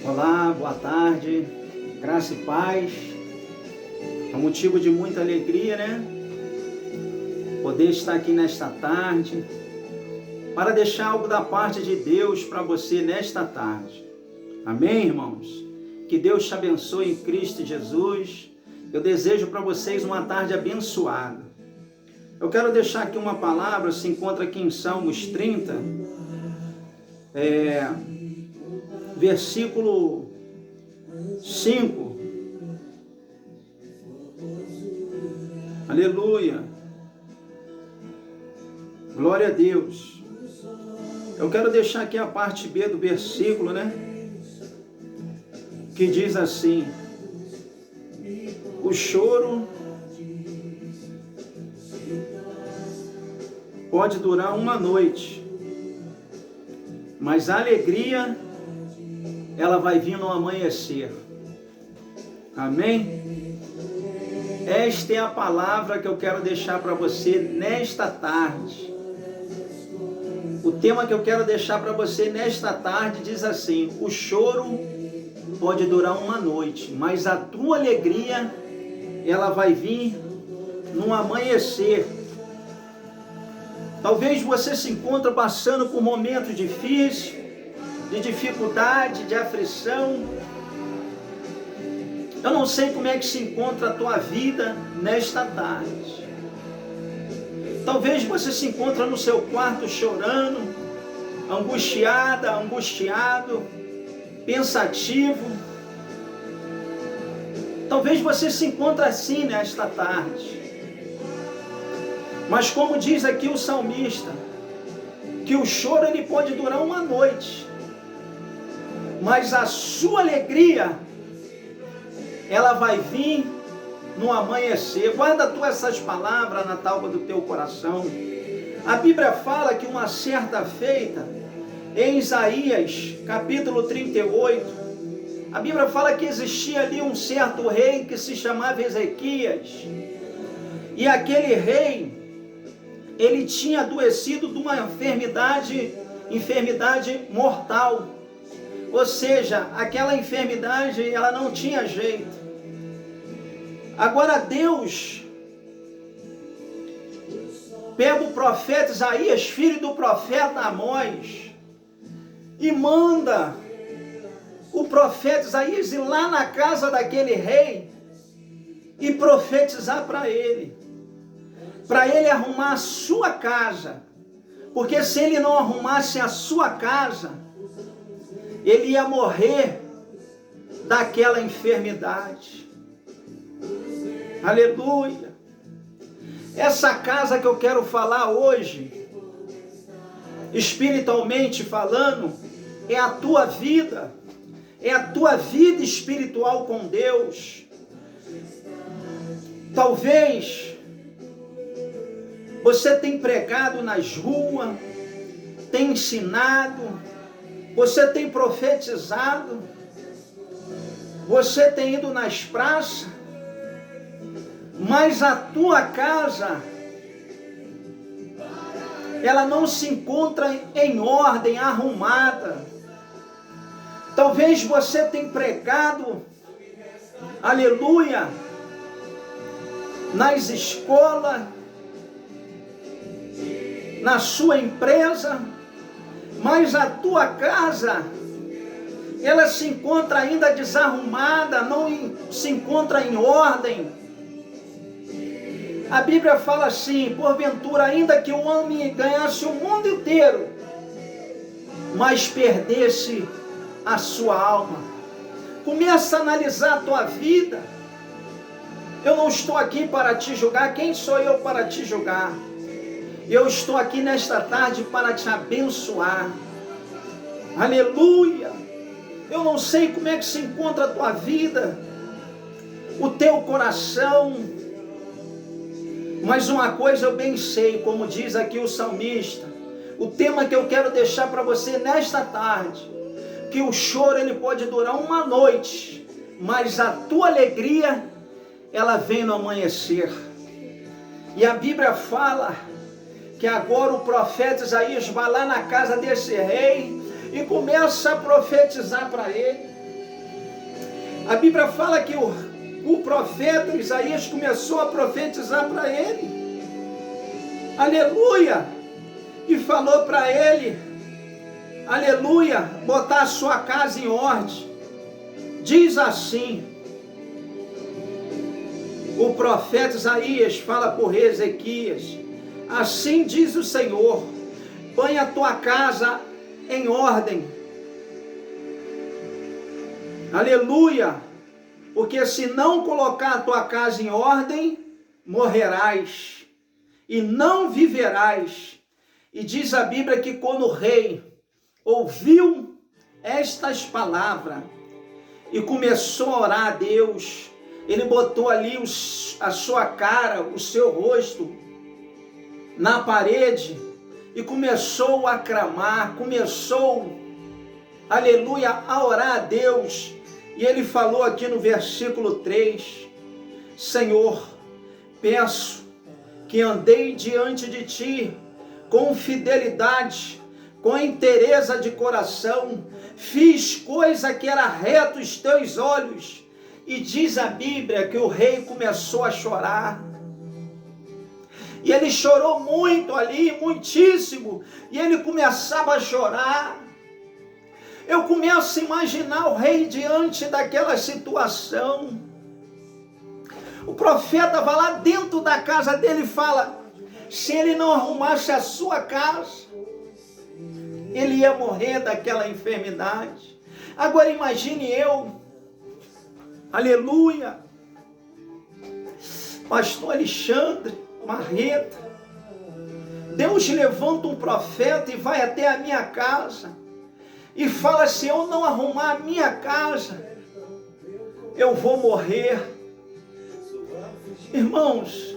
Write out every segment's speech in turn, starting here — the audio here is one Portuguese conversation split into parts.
Olá, boa tarde, graça e paz. É um motivo de muita alegria, né? Poder estar aqui nesta tarde para deixar algo da parte de Deus para você nesta tarde. Amém, irmãos? Que Deus te abençoe em Cristo Jesus. Eu desejo para vocês uma tarde abençoada. Eu quero deixar aqui uma palavra, se encontra aqui em Salmos 30, versículo 5. Aleluia. Glória a Deus. Eu quero deixar aqui a parte B do versículo, né? Que diz assim: o choro pode durar uma noite, mas a alegria, ela vai vir no amanhecer. Amém? Esta é a palavra que eu quero deixar para você nesta tarde. O tema que eu quero deixar para você nesta tarde diz assim: o choro pode durar uma noite, mas a tua alegria, ela vai vir no amanhecer. Talvez você se encontre passando por momentos difíceis, de dificuldade, de aflição. Eu não sei como é que se encontra a tua vida nesta tarde. Talvez você se encontre no seu quarto chorando, angustiada, angustiado, pensativo. Talvez você se encontre assim nesta tarde. Mas como diz aqui o salmista, que o choro ele pode durar uma noite, mas a sua alegria, ela vai vir no amanhecer. Guarda tu essas palavras na tábua do teu coração. A Bíblia fala que uma certa feita, em Isaías, capítulo 38, a Bíblia fala que existia ali um certo rei que se chamava Ezequias. E aquele rei, ele tinha adoecido de uma enfermidade mortal. Ou seja, aquela enfermidade, ela não tinha jeito. Agora Deus pega o profeta Isaías, filho do profeta Amós, e manda o profeta Isaías ir lá na casa daquele rei e profetizar para ele arrumar a sua casa, porque se ele não arrumasse a sua casa, ele ia morrer daquela enfermidade. Aleluia. Essa casa que eu quero falar hoje, espiritualmente falando, é a tua vida, é a tua vida espiritual com Deus. Talvez você tenha pregado nas ruas, tem ensinado, você tem profetizado, você tem ido nas praças, mas a tua casa, ela não se encontra em ordem, arrumada. Talvez você tenha pregado, aleluia, nas escolas, na sua empresa, mas a tua casa, ela se encontra ainda desarrumada, não se encontra em ordem. A Bíblia fala assim: porventura, ainda que o homem ganhasse o mundo inteiro, mas perdesse a sua alma. Começa a analisar a tua vida. Eu não estou aqui para te julgar. Quem sou eu para te julgar? Eu estou aqui nesta tarde para te abençoar. Aleluia. Eu não sei como é que se encontra a tua vida, o teu coração, mas uma coisa eu bem sei, como diz aqui o salmista, o tema que eu quero deixar para você nesta tarde, que o choro ele pode durar uma noite, mas a tua alegria, ela vem no amanhecer. E a Bíblia fala que agora o profeta Isaías vai lá na casa desse rei e começa a profetizar para ele. A Bíblia fala que o profeta Isaías começou a profetizar para ele. Aleluia! E falou para ele, aleluia, botar a sua casa em ordem. Diz assim, o profeta Isaías fala por Ezequias, assim diz o Senhor, põe a tua casa em ordem. Aleluia, porque se não colocar a tua casa em ordem, morrerás e não viverás. E diz a Bíblia que quando o rei ouviu estas palavras e começou a orar a Deus, ele botou ali a sua cara, o seu rosto na parede e começou a clamar, começou, aleluia, a orar a Deus. E ele falou aqui no versículo 3, Senhor, peço que andei diante de ti com fidelidade, com inteireza de coração, fiz coisa que era reto aos teus olhos. E diz a Bíblia que o rei começou a chorar. E ele chorou muito ali, muitíssimo. E ele começava a chorar. Eu começo a imaginar o rei diante daquela situação. O profeta vai lá dentro da casa dele e fala, se ele não arrumasse a sua casa, ele ia morrer daquela enfermidade. Agora imagine eu, aleluia, pastor Alexandre Marreta, Deus levanta um profeta e vai até a minha casa e fala, se eu não arrumar a minha casa, eu vou morrer. Irmãos,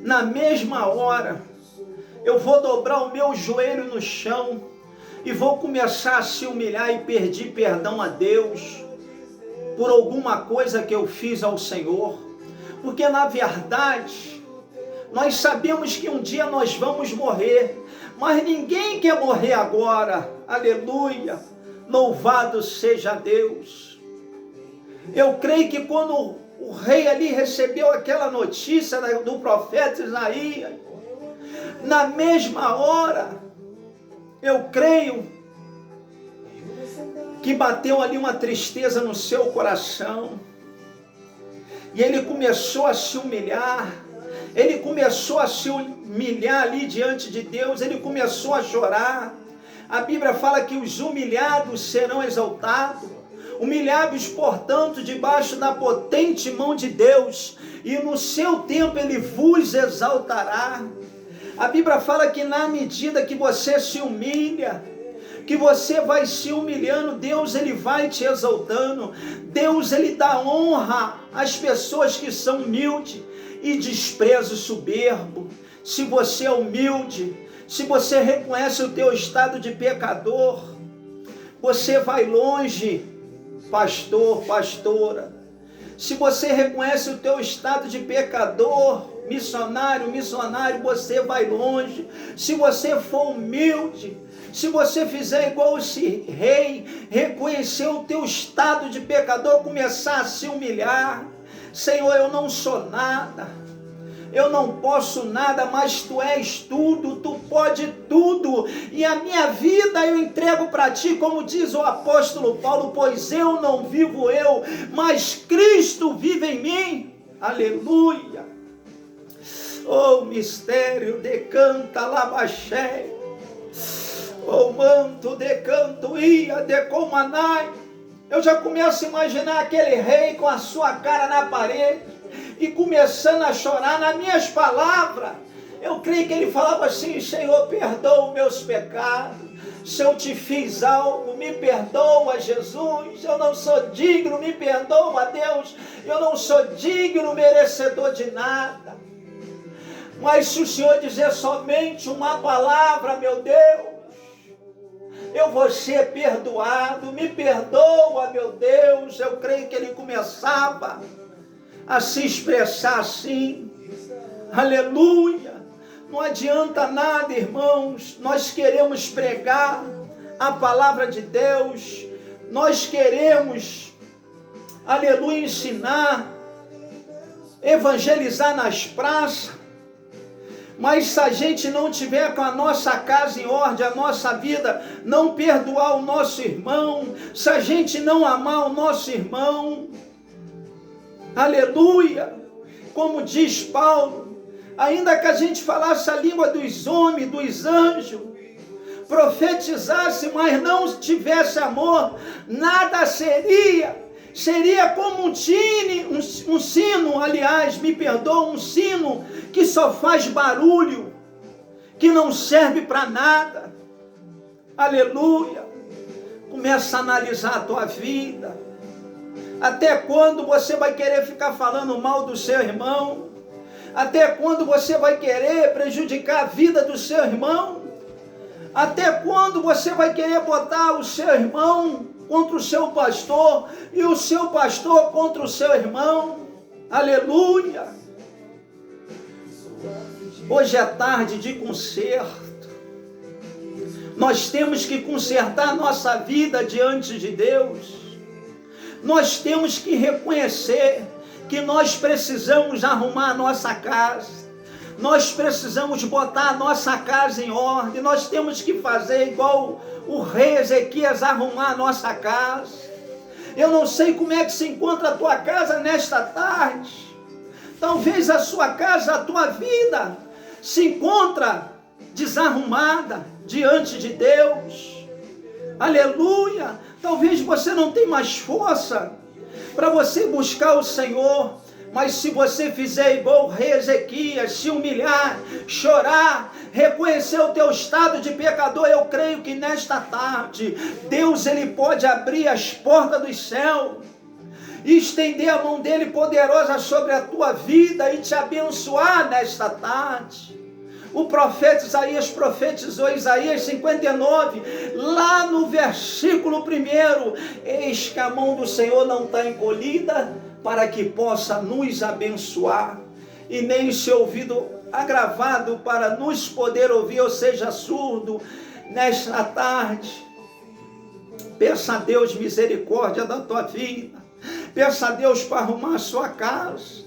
na mesma hora, eu vou dobrar o meu joelho no chão e vou começar a se humilhar e pedir perdão a Deus por alguma coisa que eu fiz ao Senhor. Porque na verdade, nós sabemos que um dia nós vamos morrer, mas ninguém quer morrer agora. Aleluia! Louvado seja Deus! Eu creio que quando o rei ali recebeu aquela notícia do profeta Isaías, na mesma hora, eu creio que bateu ali uma tristeza no seu coração, e ele começou a se humilhar, ele começou a se humilhar ali diante de Deus, ele começou a chorar. A Bíblia fala que os humilhados serão exaltados, humilhados, portanto, debaixo da potente mão de Deus, e no seu tempo ele vos exaltará. A Bíblia fala que na medida que você se humilha, que você vai se humilhando, Deus ele vai te exaltando. Deus ele dá honra às pessoas que são humildes e despreza o soberbo. Se você é humilde, se você reconhece o teu estado de pecador, você vai longe, pastor, pastora. Se você reconhece o teu estado de pecador, missionário, você vai longe. Se você for humilde, se você fizer igual esse rei, reconhecer o teu estado de pecador, começar a se humilhar. Senhor, eu não sou nada, eu não posso nada, mas Tu és tudo, Tu pode tudo, e a minha vida eu entrego para Ti, como diz o apóstolo Paulo, pois eu não vivo eu, mas Cristo vive em mim. Aleluia! Oh, mistério de canta labaxé, oh, manto de canto ia de comanai. Eu já começo a imaginar aquele rei com a sua cara na parede e começando a chorar nas minhas palavras. Eu creio que ele falava assim, Senhor, perdoa os meus pecados. Se eu te fiz algo, me perdoa, Jesus. Eu não sou digno, me perdoa, Deus. Eu não sou digno, merecedor de nada. Mas se o Senhor dizer somente uma palavra, meu Deus, eu vou ser perdoado. Me perdoa, meu Deus. Eu creio que ele começava a se expressar assim. Aleluia! Não adianta nada, irmãos, nós queremos pregar a palavra de Deus, nós queremos, aleluia, ensinar, evangelizar nas praças, mas se a gente não tiver com a nossa casa em ordem, a nossa vida, não perdoar o nosso irmão, se a gente não amar o nosso irmão, aleluia, como diz Paulo, ainda que a gente falasse a língua dos homens, dos anjos, profetizasse, mas não tivesse amor, nada seria como um sino, aliás, me perdoa, um sino que só faz barulho, que não serve para nada. Aleluia. Começa a analisar a tua vida. Até quando você vai querer ficar falando mal do seu irmão? Até quando você vai querer prejudicar a vida do seu irmão? Até quando você vai querer botar o seu irmão contra o seu pastor e o seu pastor contra o seu irmão? Aleluia! Hoje é tarde de conserto. Nós temos que consertar nossa vida diante de Deus. Nós temos que reconhecer que nós precisamos arrumar a nossa casa. Nós precisamos botar a nossa casa em ordem. Nós temos que fazer igual o rei Ezequias, arrumar a nossa casa. Eu não sei como é que se encontra a tua casa nesta tarde. Talvez a sua casa, a tua vida, se encontra desarrumada diante de Deus. Aleluia! Talvez você não tenha mais força para você buscar o Senhor. Mas se você fizer igual o rei Ezequias, se humilhar, chorar, reconhecer o teu estado de pecador, eu creio que nesta tarde, Deus ele pode abrir as portas do céu e estender a mão dele poderosa sobre a tua vida e te abençoar nesta tarde. O profeta Isaías profetizou, Isaías 59, lá no versículo 1, eis que a mão do Senhor não está encolhida, para que possa nos abençoar, e nem o seu ouvido agravado para nos poder ouvir, ou seja, surdo, nesta tarde. Peça a Deus misericórdia da tua vida, peça a Deus para arrumar a sua casa,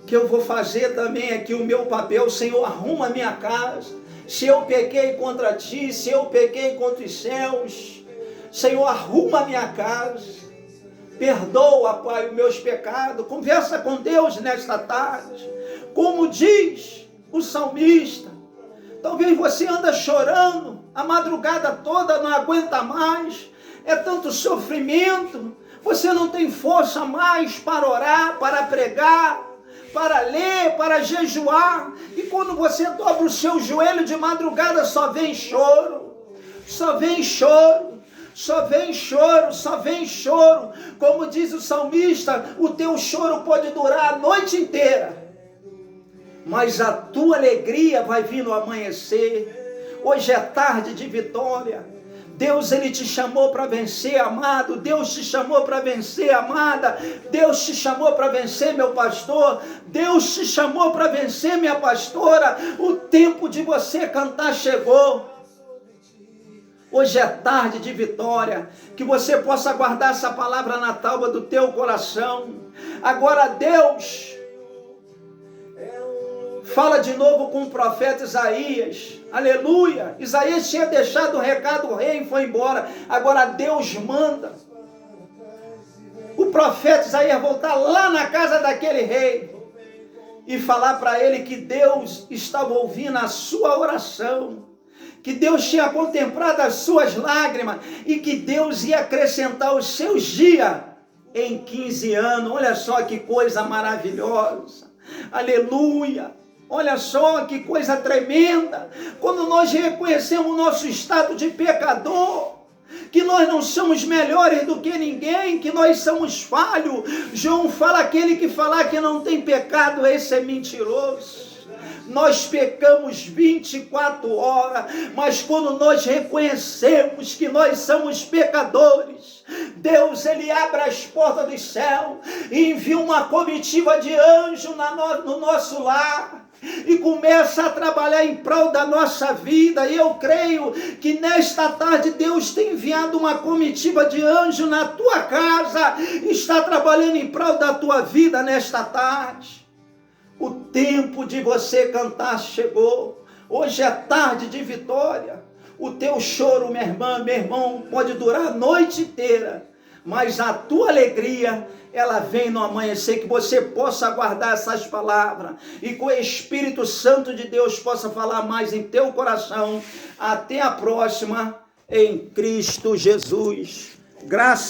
que eu vou fazer também aqui o meu papel. Senhor, arruma a minha casa. Se eu pequei contra ti, se eu pequei contra os céus, Senhor, arruma a minha casa. Perdoa, Pai, os meus pecados. Conversa com Deus nesta tarde. Como diz o salmista, talvez você anda chorando a madrugada toda, não aguenta mais. É tanto sofrimento. Você não tem força mais para orar, para pregar, para ler, para jejuar. E quando você dobra o seu joelho de madrugada, só vem choro. Só vem choro. Só vem choro, só vem choro. Como diz o salmista, o teu choro pode durar a noite inteira, mas a tua alegria vai vir no amanhecer. Hoje é tarde de vitória. Deus ele te chamou para vencer, amado. Deus te chamou para vencer, amada. Deus te chamou para vencer, meu pastor. Deus te chamou para vencer, minha pastora. O tempo de você cantar chegou. Hoje é tarde de vitória, que você possa guardar essa palavra na tábua do teu coração. Agora Deus fala de novo com o profeta Isaías. Aleluia! Isaías tinha deixado o recado, o rei foi embora. Agora Deus manda o profeta Isaías voltar lá na casa daquele rei e falar para ele que Deus estava ouvindo a sua oração, que Deus tinha contemplado as suas lágrimas e que Deus ia acrescentar os seus dias em 15 anos. Olha só que coisa maravilhosa. Aleluia. Olha só que coisa tremenda. Quando nós reconhecemos o nosso estado de pecador, que nós não somos melhores do que ninguém, que nós somos falhos. João fala, aquele que falar que não tem pecado, esse é mentiroso. Nós pecamos 24 horas, mas quando nós reconhecemos que nós somos pecadores, Deus ele abre as portas do céu e envia uma comitiva de anjo no nosso lar. e começa a trabalhar em prol da nossa vida. E eu creio que nesta tarde Deus tem enviado uma comitiva de anjo na tua casa, está trabalhando em prol da tua vida nesta tarde. O tempo de você cantar chegou. Hoje é tarde de vitória. O teu choro, minha irmã, meu irmão, pode durar a noite inteira, mas a tua alegria, ela vem no amanhecer. Que você possa guardar essas palavras e que o Espírito Santo de Deus possa falar mais em teu coração. Até a próxima, em Cristo Jesus. Graças